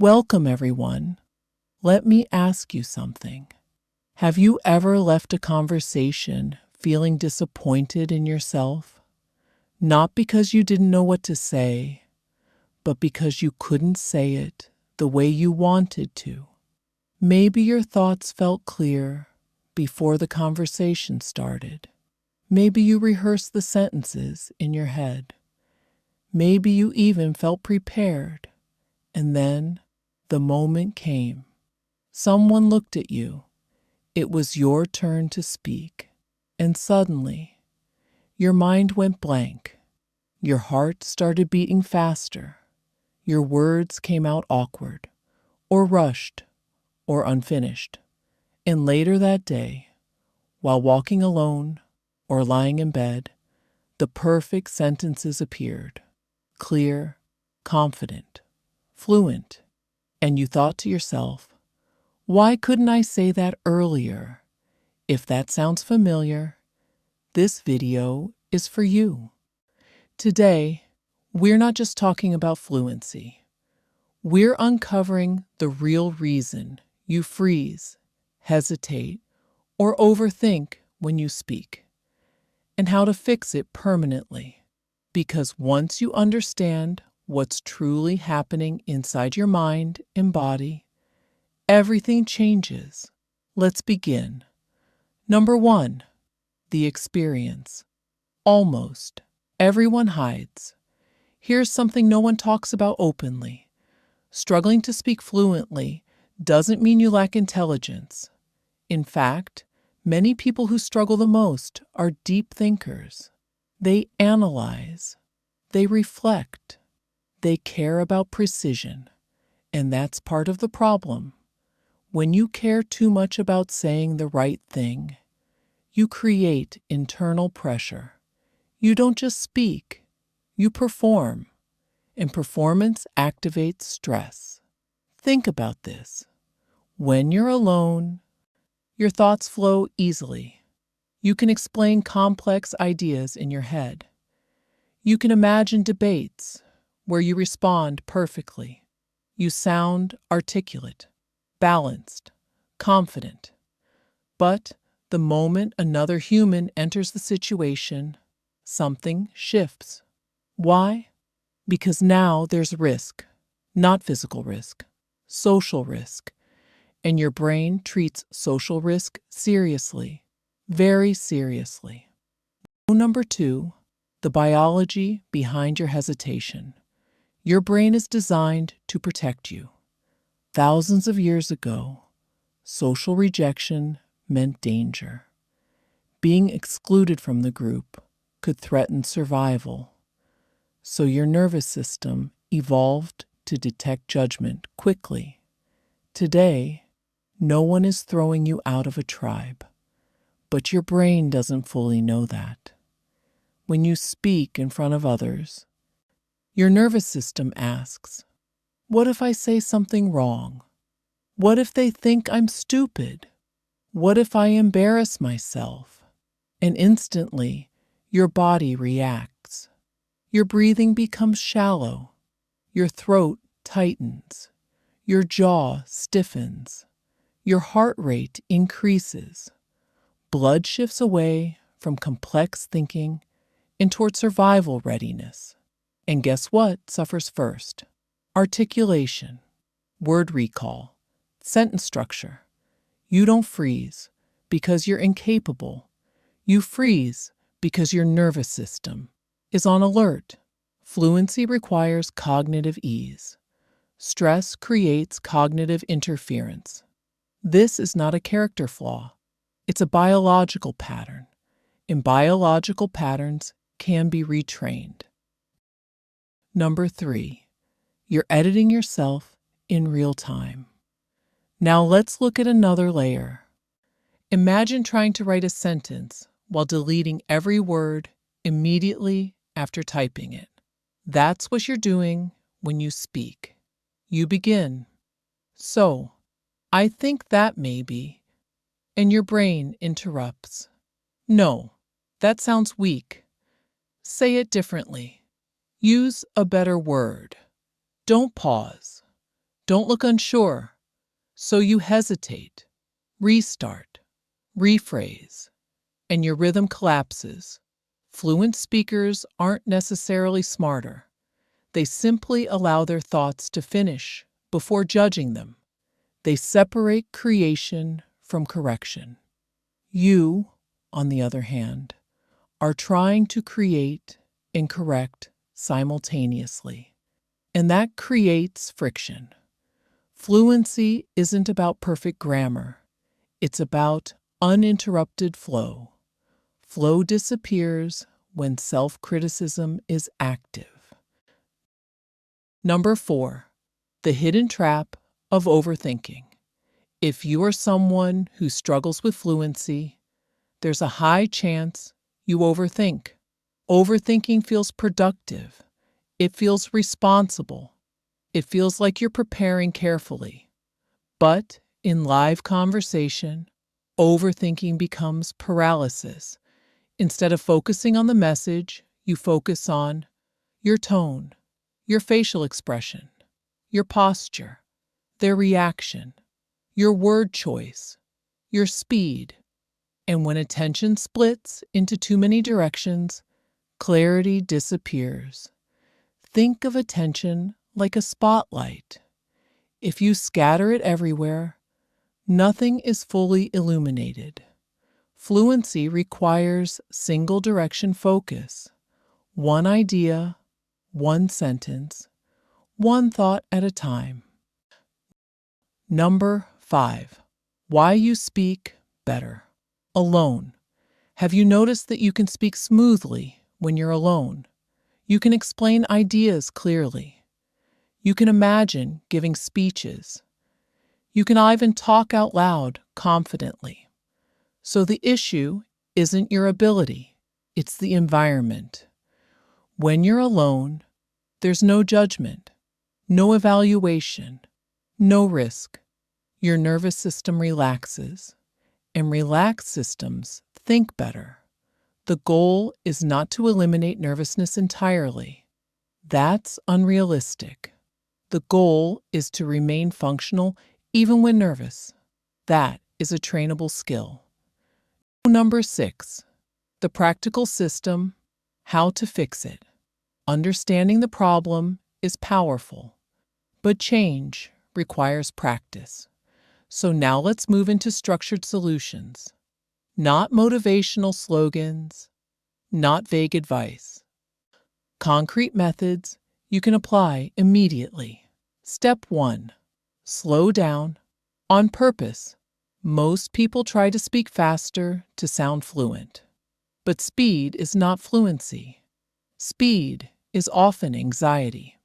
Welcome, everyone. Let me ask you something. Have you ever left a conversation feeling disappointed in yourself? Not because you didn't know what to say, but because you couldn't say it the way you wanted to. Maybe your thoughts felt clear before the conversation started. Maybe you rehearsed the sentences in your head. Maybe you even felt prepared. And then the moment came. Someone looked at you. It was your turn to speak. And suddenly, your mind went blank. Your heart started beating faster. Your words came out awkward, or rushed, or unfinished. And later that day, while walking alone or lying in bed, the perfect sentences appeared. Clear, confident, fluent. And you thought to yourself, why couldn't I say that earlier? If that sounds familiar, this video is for you. Today, we're not just talking about fluency. We're uncovering the real reason you freeze, hesitate, or overthink when you speak, and how to fix it permanently. Because once you understand what's truly happening inside your mind and body, everything changes. Let's begin. Number 1, the experience. Almost everyone hides. Here's something no one talks about openly. Struggling to speak fluently doesn't mean you lack intelligence. In fact, many people who struggle the most are deep thinkers. They analyze, they reflect, they care about precision. And that's part of the problem. When you care too much about saying the right thing, you create internal pressure. You don't just speak, you perform. And performance activates stress. Think about this. When you're alone, your thoughts flow easily. You can explain complex ideas in your head. You can imagine debates where you respond perfectly. You sound articulate, balanced, confident. But the moment another human enters the situation, something shifts. Why? Because now there's risk, not physical risk, social risk, and your brain treats social risk seriously, very seriously. Number 2, the biology behind your hesitation. Your brain is designed to protect you. Thousands of years ago, social rejection meant danger. Being excluded from the group could threaten survival. So your nervous system evolved to detect judgment quickly. Today, no one is throwing you out of a tribe, but your brain doesn't fully know that. When you speak in front of others, your nervous system asks, what if I say something wrong? What if they think I'm stupid? What if I embarrass myself? And instantly, your body reacts. Your breathing becomes shallow. Your throat tightens. Your jaw stiffens. Your heart rate increases. Blood shifts away from complex thinking and toward survival readiness. And guess what suffers first? Articulation, word recall, sentence structure. You don't freeze because you're incapable. You freeze because your nervous system is on alert. Fluency requires cognitive ease. Stress creates cognitive interference. This is not a character flaw. It's a biological pattern. And biological patterns can be retrained. Number 3, you're editing yourself in real time. Now let's look at another layer. Imagine trying to write a sentence while deleting every word immediately after typing it. That's what you're doing when you speak. You begin, so, I think that maybe, and your brain interrupts. No, that sounds weak. Say it differently. Use a better word. Don't pause. Don't look unsure. So you hesitate, restart, rephrase, and your rhythm collapses. Fluent speakers aren't necessarily smarter. They simply allow their thoughts to finish before judging them. They separate creation from correction. You, on the other hand, are trying to create and correct simultaneously, and that creates friction. Fluency isn't about perfect grammar, it's about uninterrupted flow. Flow disappears when self-criticism is active. Number 4, the hidden trap of overthinking. If you are someone who struggles with fluency, there's a high chance you overthink. Overthinking feels productive. It feels responsible. It feels like you're preparing carefully. But in live conversation, overthinking becomes paralysis. Instead of focusing on the message, you focus on your tone, your facial expression, your posture, their reaction, your word choice, your speed. And when attention splits into too many directions, clarity disappears. Think of attention like a spotlight. If you scatter it everywhere, nothing is fully illuminated. Fluency requires single direction focus, one idea, one sentence, one thought at a time. Number 5, why you speak better. Alone. Have you noticed that you can speak smoothly when you're alone? You can explain ideas clearly. You can imagine giving speeches. You can even talk out loud confidently. So the issue isn't your ability, it's the environment. When you're alone, there's no judgment, no evaluation, no risk. Your nervous system relaxes, and relaxed systems think better. The goal is not to eliminate nervousness entirely. That's unrealistic. The goal is to remain functional even when nervous. That is a trainable skill. Number 6, the practical system, how to fix it. Understanding the problem is powerful, but change requires practice. So now let's move into structured solutions. Not motivational slogans, not vague advice. Concrete methods you can apply immediately. Step 1. Slow down on purpose. Most people try to speak faster to sound fluent. But speed is not fluency. Speed is often anxiety.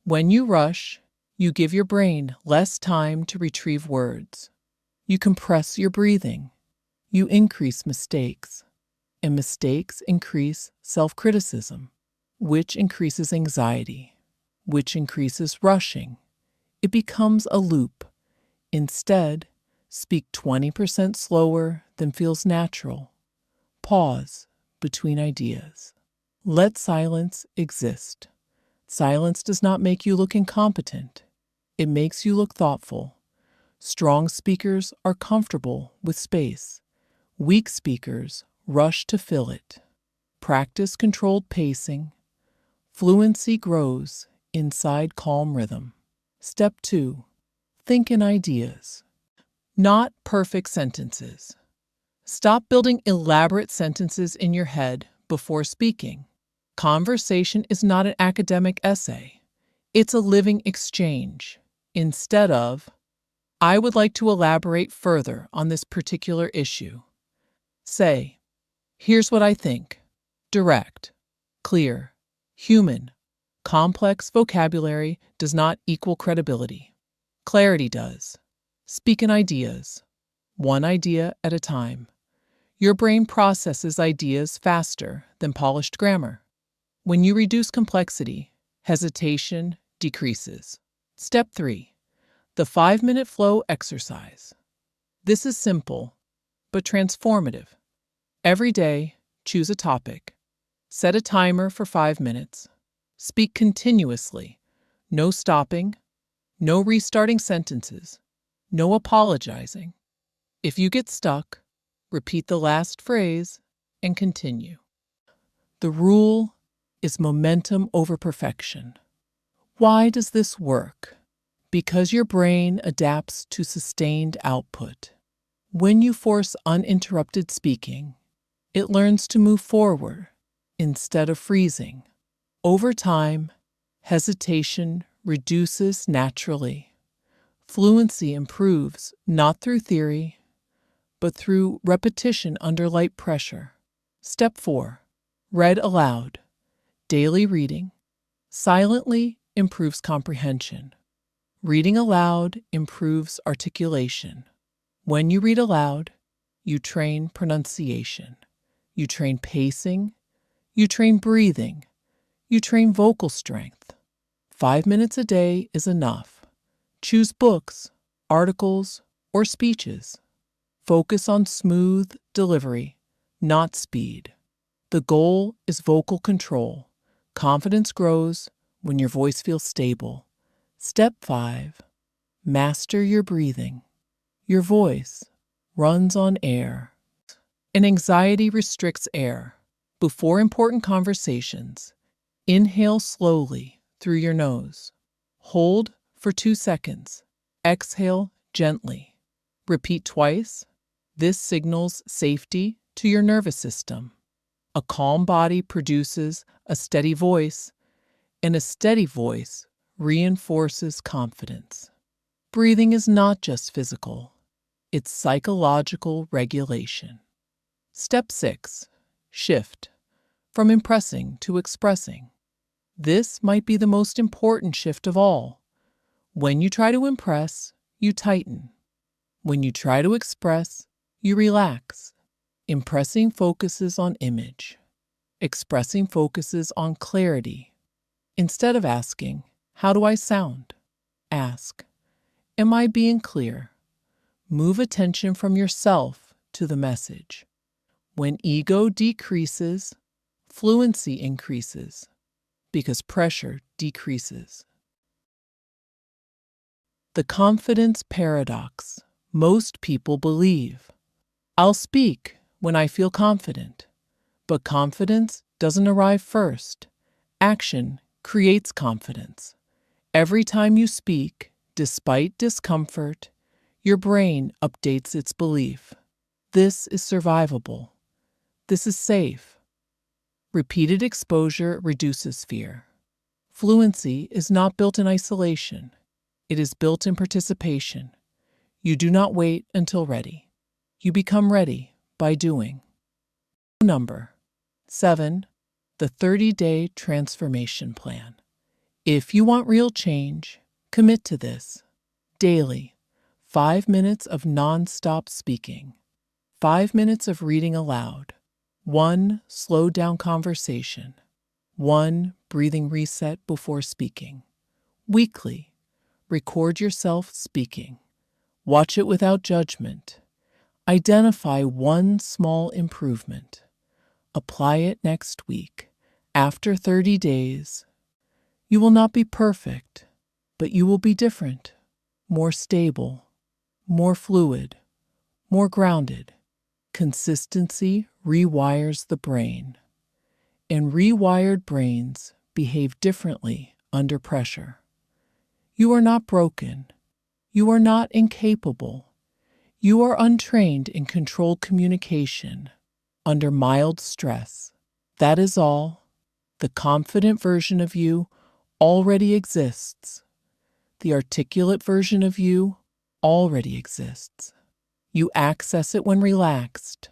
When you rush, you give your brain less time to retrieve words. You compress your breathing. You increase mistakes. And mistakes increase self-criticism, which increases anxiety, which increases rushing. It becomes a loop. Instead, speak 20% slower than feels natural. Pause between ideas. Let silence exist. Silence does not make you look incompetent. It makes you look thoughtful. Strong speakers are comfortable with space. Weak speakers rush to fill it. Practice controlled pacing. Fluency grows inside calm rhythm. Step 2. Think in ideas, not perfect sentences. Stop building elaborate sentences in your head before speaking. Conversation is not an academic essay. It's a living exchange. Instead of, I would like to elaborate further on this particular issue. Say, here's what I think. Direct, clear, human. Complex vocabulary does not equal credibility. Clarity does. Speak in ideas, one idea at a time. Your brain processes ideas faster than polished grammar. When you reduce complexity, hesitation decreases. Step 3. The 5-minute flow exercise. This is simple, but transformative. Every day, choose a topic. Set a timer for 5 minutes. Speak continuously. No stopping, No restarting sentences. No apologizing. If you get stuck, repeat the last phrase and continue. The rule is momentum over perfection. Why does this work? Because your brain adapts to sustained output. When you force uninterrupted speaking, it learns to move forward instead of freezing. Over time, hesitation reduces naturally. Fluency improves not through theory, but through repetition under light pressure. Step 4. Read aloud. Daily reading silently improves comprehension. Reading aloud improves articulation. When you read aloud, you train pronunciation. You train pacing. You train breathing. You train vocal strength. 5 minutes a day is enough. Choose books, articles, or speeches. Focus on smooth delivery, not speed. The goal is vocal control. Confidence grows when your voice feels stable. Step 5. Master your breathing. Your voice runs on air, and anxiety restricts air. Before important conversations, inhale slowly through your nose. Hold for 2 seconds. Exhale gently. Repeat twice. This signals safety to your nervous system. A calm body produces a steady voice, and a steady voice reinforces confidence. Breathing is not just physical, it's psychological regulation. Step 6. Shift from impressing to expressing. This might be the most important shift of all. When you try to impress, you tighten. When you try to express, you relax. Impressing focuses on image. Expressing focuses on clarity. Instead of asking, "How do I sound?" ask, "Am I being clear?" Move attention from yourself to the message. When ego decreases, fluency increases because pressure decreases. The confidence paradox. Most people believe, "I'll speak when I feel confident." But confidence doesn't arrive first. Action creates confidence. Every time you speak, despite discomfort, your brain updates its belief. This is survivable. This is safe. Repeated exposure reduces fear. Fluency is not built in isolation. It is built in participation. You do not wait until ready. You become ready by doing. Number 7. The 30-day transformation plan. If you want real change, commit to this. Daily, 5 minutes of non-stop speaking, 5 minutes of reading aloud, 1 slow down conversation, 1 breathing reset before speaking. Weekly, record yourself speaking. Watch it without judgment. Identify one small improvement. Apply it next week. After 30 days, you will not be perfect, but you will be different, more stable, more fluid, more grounded. Consistency rewires the brain, and rewired brains behave differently under pressure. You are not broken. You are not incapable. You are untrained in controlled communication under mild stress. That is all. The confident version of you already exists. The articulate version of you already exists. You access it when relaxed.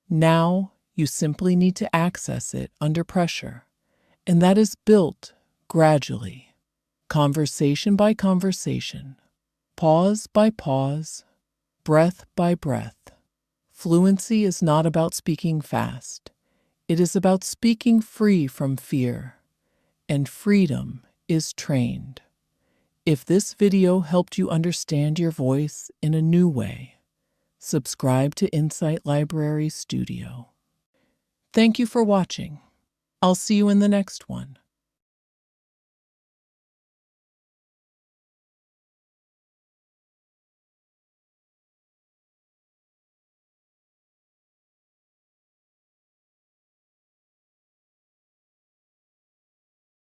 Now you simply need to access it under pressure, and that is built gradually, conversation by conversation, pause by pause, breath by breath. Fluency is not about speaking fast. It is about speaking free from fear, and freedom is trained. If this video helped you understand your voice in a new way, subscribe to Insight Library Studio. Thank you for watching. I'll see you in the next one.